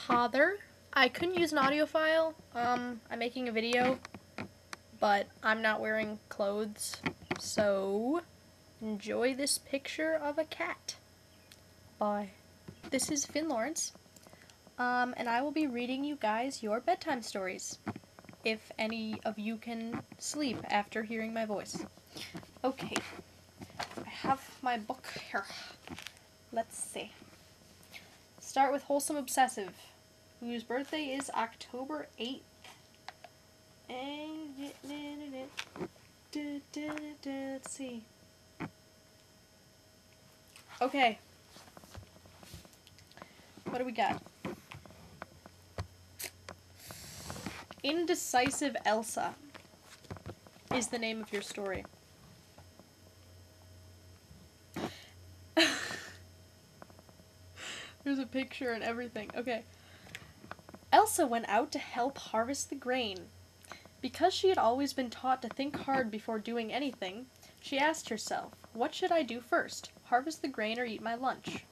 Father. I couldn't use an audio file. I'm making a video, but I'm not wearing clothes, so enjoy this picture of a cat. Bye. This is Finn Lawrence, and I will be reading you guys your bedtime stories, if any of you can sleep after hearing my voice. Okay, I have my book here. Let's see. Start with Wholesome Obsessive, whose birthday is October 8th. Let's see. Okay. What do we got? Indecisive Elsa is the name of your story. There's a picture and everything. Okay. Elsa went out to help harvest the grain. Because she had always been taught to think hard before doing anything, she asked herself, what should I do first? Harvest the grain or eat my lunch?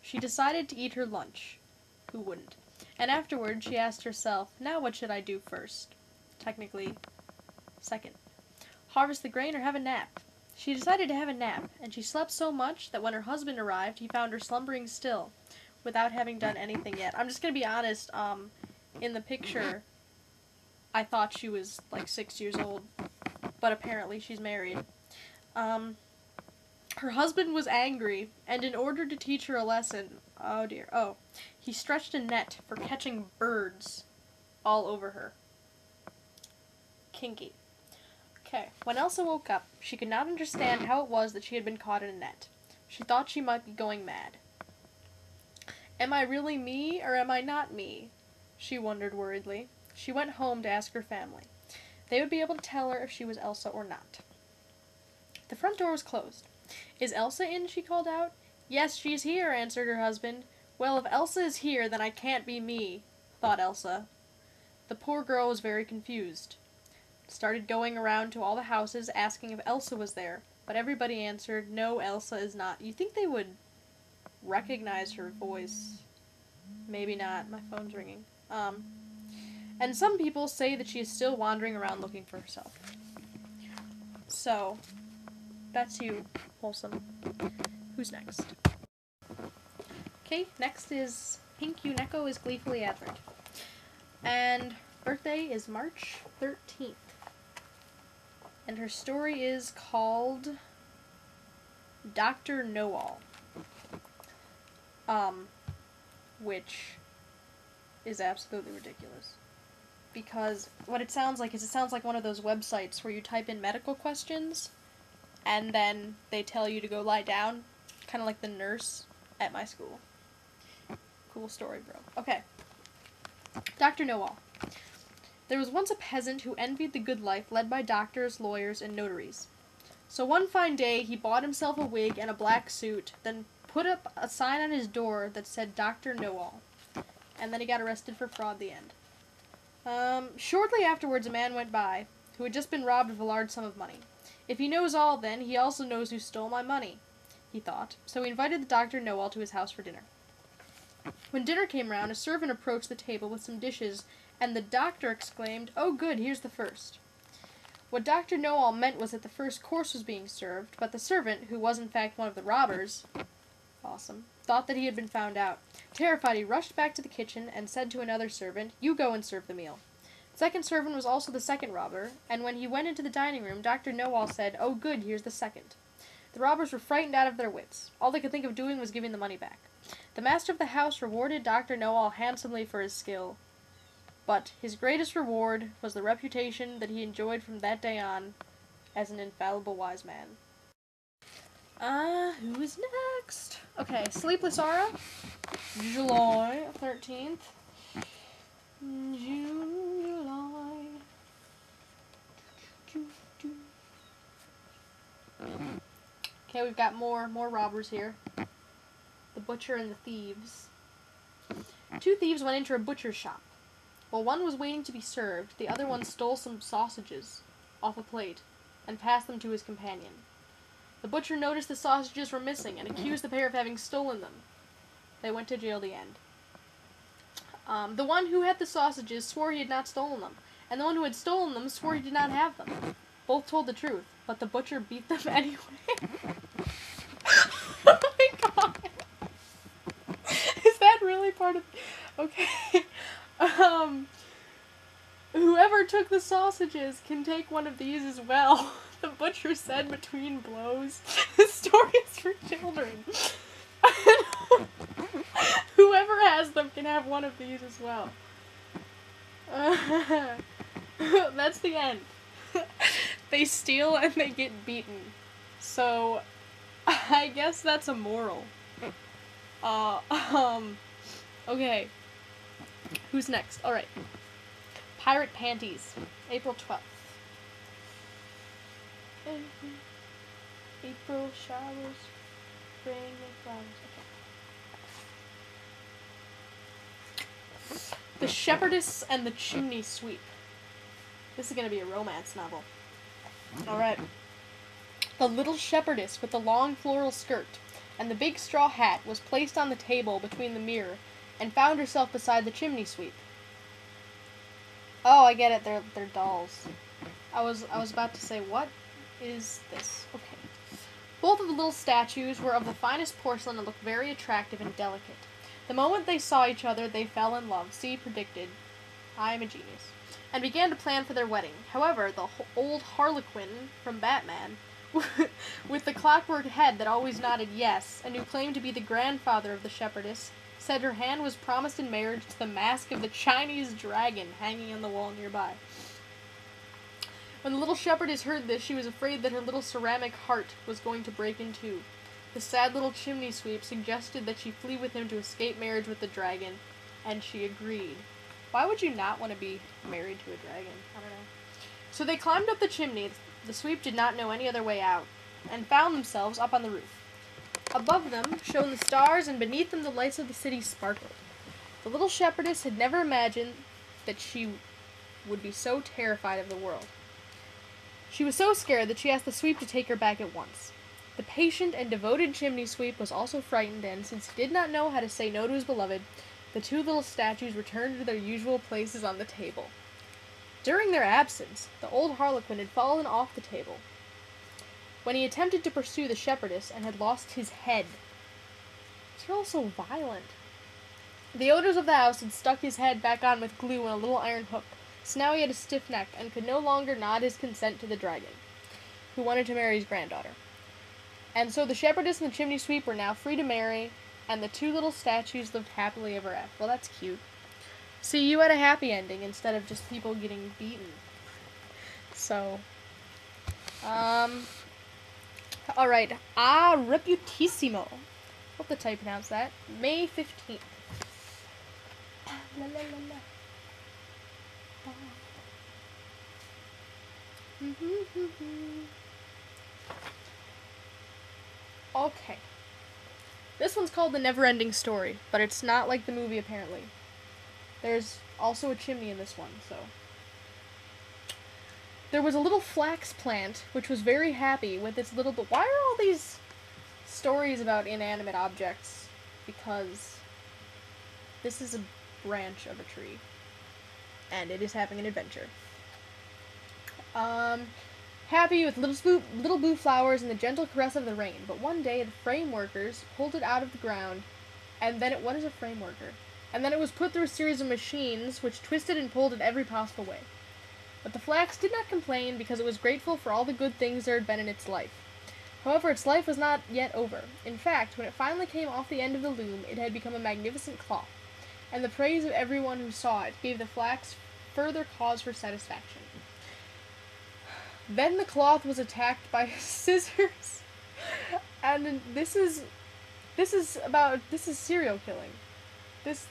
She decided to eat her lunch. Who wouldn't? And afterward, she asked herself, now what should I do first? Technically, second. Harvest the grain or have a nap? She decided to have a nap, and she slept so much that when her husband arrived, he found her slumbering still, without having done anything yet. I'm just gonna be honest, in the picture, I thought she was like 6 years old, but apparently she's married. Her husband was angry, and in order to teach her a lesson, he stretched a net for catching birds all over her. Kinky. Okay, when Elsa woke up, she could not understand how it was that she had been caught in a net. She thought she might be going mad. Am I really me, or am I not me? She wondered worriedly. She went home to ask her family. They would be able to tell her if she was Elsa or not. The front door was closed. Is Elsa in? She called out. Yes, she's here, answered her husband. Well, if Elsa is here, then I can't be me, thought Elsa. The poor girl was very confused. Started going around to all the houses asking if Elsa was there, but everybody answered, no, Elsa is not. You'd think they would recognize her voice. Maybe not. My phone's ringing. And some people say that she is still wandering around looking for herself. So, that's you, Wholesome. Who's next? Okay, next is Pink Uneko is Gleefully Advert. And birthday is March 13th. And her story is called Dr. Know-All. Which is absolutely ridiculous. Because what it sounds like is it sounds like one of those websites where you type in medical questions and then they tell you to go lie down. Kind of like the nurse at my school. Cool story, bro. Okay. Dr. Know-All. There was once a peasant who envied the good life led by doctors, lawyers, and notaries. So one fine day, he bought himself a wig and a black suit, then put up a sign on his door that said Dr. Know-All. And then he got arrested for fraud. The end. Shortly afterwards, a man went by, who had just been robbed of a large sum of money. If he knows all, then, he also knows who stole my money, he thought. So he invited the Dr. Know-All to his house for dinner. When dinner came round, a servant approached the table with some dishes, and the doctor exclaimed, oh good, here's the first. What Dr. Know-All meant was that the first course was being served, but the servant, who was in fact one of the robbers, awesome, thought that he had been found out. Terrified, he rushed back to the kitchen and said to another servant, you go and serve the meal. The second servant was also the second robber, and when he went into the dining room, Dr. Know-All said, oh good, here's the second. The robbers were frightened out of their wits. All they could think of doing was giving the money back. The master of the house rewarded Dr. Know-All handsomely for his skill, but his greatest reward was the reputation that he enjoyed from that day on as an infallible wise man. Who is next? Okay, Sleepless Aura, July 13th. July. Okay, we've got more robbers here. The butcher and the thieves. Two thieves went into a butcher's shop. While one was waiting to be served, the other one stole some sausages off a plate and passed them to his companion. The butcher noticed the sausages were missing and accused the pair of having stolen them. They went to jail. The end. The one who had the sausages swore he had not stolen them, and the one who had stolen them swore he did not have them. Both told the truth, but the butcher beat them anyway. Oh my god. Is that really part of... Okay. Whoever took the sausages can take one of these as well. The butcher said between blows. The story is for children. Whoever has them can have one of these as well. That's the end. They steal and they get beaten. So, I guess that's a moral. Okay. Who's next? Alright. Pirate Panties. April 12th. April showers, spring and flowers. Okay. The Shepherdess and the Chimney Sweep. This is gonna be a romance novel. Alright. The little shepherdess with the long floral skirt and the big straw hat was placed on the table between the mirror and found herself beside the chimney sweep. Oh, I get it. They're dolls. I was about to say, what is this? Okay. Both of the little statues were of the finest porcelain and looked very attractive and delicate. The moment they saw each other, they fell in love. See, predicted. I am a genius. And began to plan for their wedding. However, the old Harlequin from Batman, with the clockwork head that always nodded yes, and who claimed to be the grandfather of the shepherdess, said her hand was promised in marriage to the mask of the Chinese dragon hanging on the wall nearby. When the little shepherdess heard this, she was afraid that her little ceramic heart was going to break in two. The sad little chimney sweep suggested that she flee with him to escape marriage with the dragon, and she agreed. Why would you not want to be married to a dragon? I don't know. So they climbed up the chimney. The sweep did not know any other way out, and found themselves up on the roof. Above them shone the stars, and beneath them the lights of the city sparkled. The little shepherdess had never imagined that she would be so terrified of the world. She was so scared that she asked the sweep to take her back at once. The patient and devoted chimney sweep was also frightened, and since he did not know how to say no to his beloved, the two little statues returned to their usual places on the table. During their absence, the old Harlequin had fallen off the table when he attempted to pursue the shepherdess and had lost his head. They're all so violent. The owners of the house had stuck his head back on with glue and a little iron hook, so now he had a stiff neck and could no longer nod his consent to the dragon, who wanted to marry his granddaughter. And so the shepherdess and the chimney sweep were now free to marry, and the two little statues lived happily ever after. Well, that's cute. See, you had a happy ending instead of just people getting beaten. So, alright. Reputissimo. Hope that's how you pronounce that. May 15th. La, la, la, la. Okay. This one's called The Never-Ending Story, but it's not like the movie, apparently. There's also a chimney in this one, so. There was a little flax plant, which was very happy with its little... Why are all these stories about inanimate objects? Because this is a branch of a tree, and it is having an adventure. Happy with little blue flowers and the gentle caress of the rain, but one day the frame workers pulled it out of the ground, and then what is a frame worker? And then it was put through a series of machines which twisted and pulled in every possible way. But the flax did not complain because it was grateful for all the good things there had been in its life. However, its life was not yet over. In fact, when it finally came off the end of the loom, it had become a magnificent cloth, and the praise of everyone who saw it gave the flax further cause for satisfaction. Then the cloth was attacked by scissors, and this is serial killing.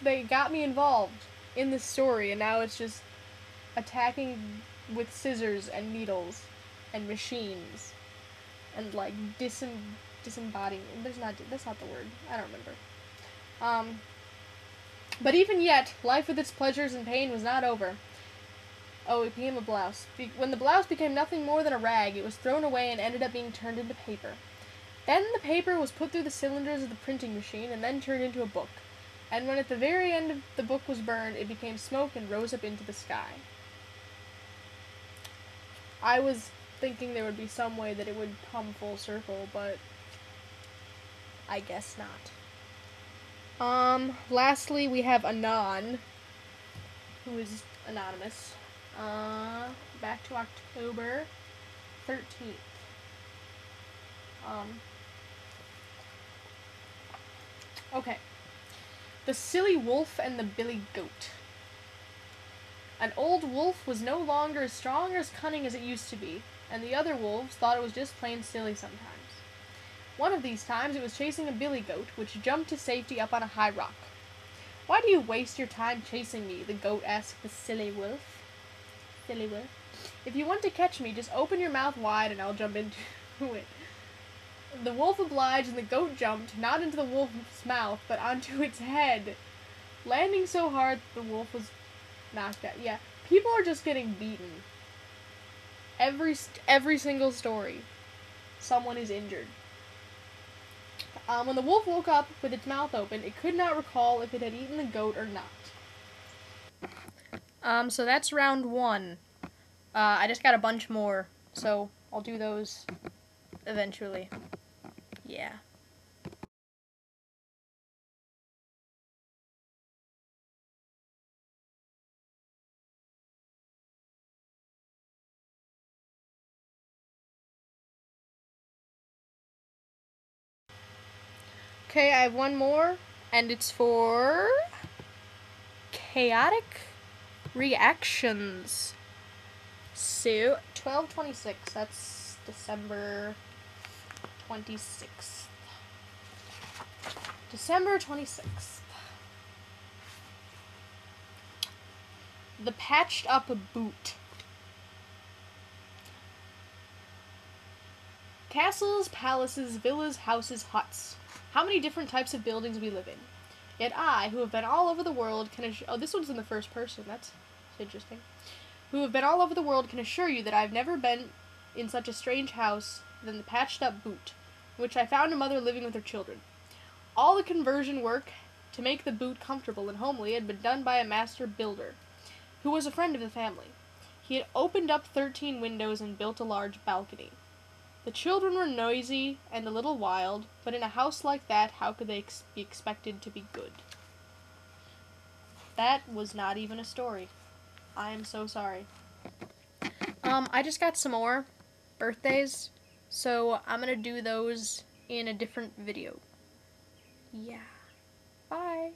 They got me involved in this story, and now it's just attacking with scissors and needles and machines and like disembodying. That's not the word. I don't remember. But even yet, life with its pleasures and pain was not over. Oh, it became a blouse. When the blouse became nothing more than a rag, it was thrown away and ended up being turned into paper. Then the paper was put through the cylinders of the printing machine and then turned into a book. And when at the very end of the book was burned, it became smoke and rose up into the sky. I was thinking there would be some way that it would come full circle, but I guess not. Lastly, we have Anon, who is anonymous. Back to October 13th. Okay. The Silly Wolf and the Billy Goat. An old wolf was no longer as strong or as cunning as it used to be, and the other wolves thought it was just plain silly sometimes. One of these times it was chasing a billy goat, which jumped to safety up on a high rock. "Why do you waste your time chasing me?" the goat asked the silly wolf. Silly wolf. "If you want to catch me, just open your mouth wide and I'll jump into it." The wolf obliged, and the goat jumped, not into the wolf's mouth, but onto its head, landing so hard that the wolf was knocked out. Yeah, people are just getting beaten. Every single story, someone is injured. When the wolf woke up with its mouth open, it could not recall if it had eaten the goat or not. So that's round 1. I just got a bunch more, so I'll do those eventually. Yeah. Okay, I have one more, and it's for chaotic reactions. So, 12/26, that's December 26th. December 26th. The patched up boot. Castles, palaces, villas, houses, huts. How many different types of buildings we live in. Yet I, who have been all over the world, can oh, this one's in the first person, that's interesting. Who have been all over the world can assure you that I have never been in such a strange house than the patched up boot, in which I found a mother living with her children. All the conversion work to make the boot comfortable and homely had been done by a master builder, who was a friend of the family. He had opened up 13 windows and built a large balcony. The children were noisy and a little wild, but in a house like that, how could they be expected to be good? That was not even a story. I am so sorry. I just got some more birthdays, so I'm gonna do those in a different video. Yeah. Bye.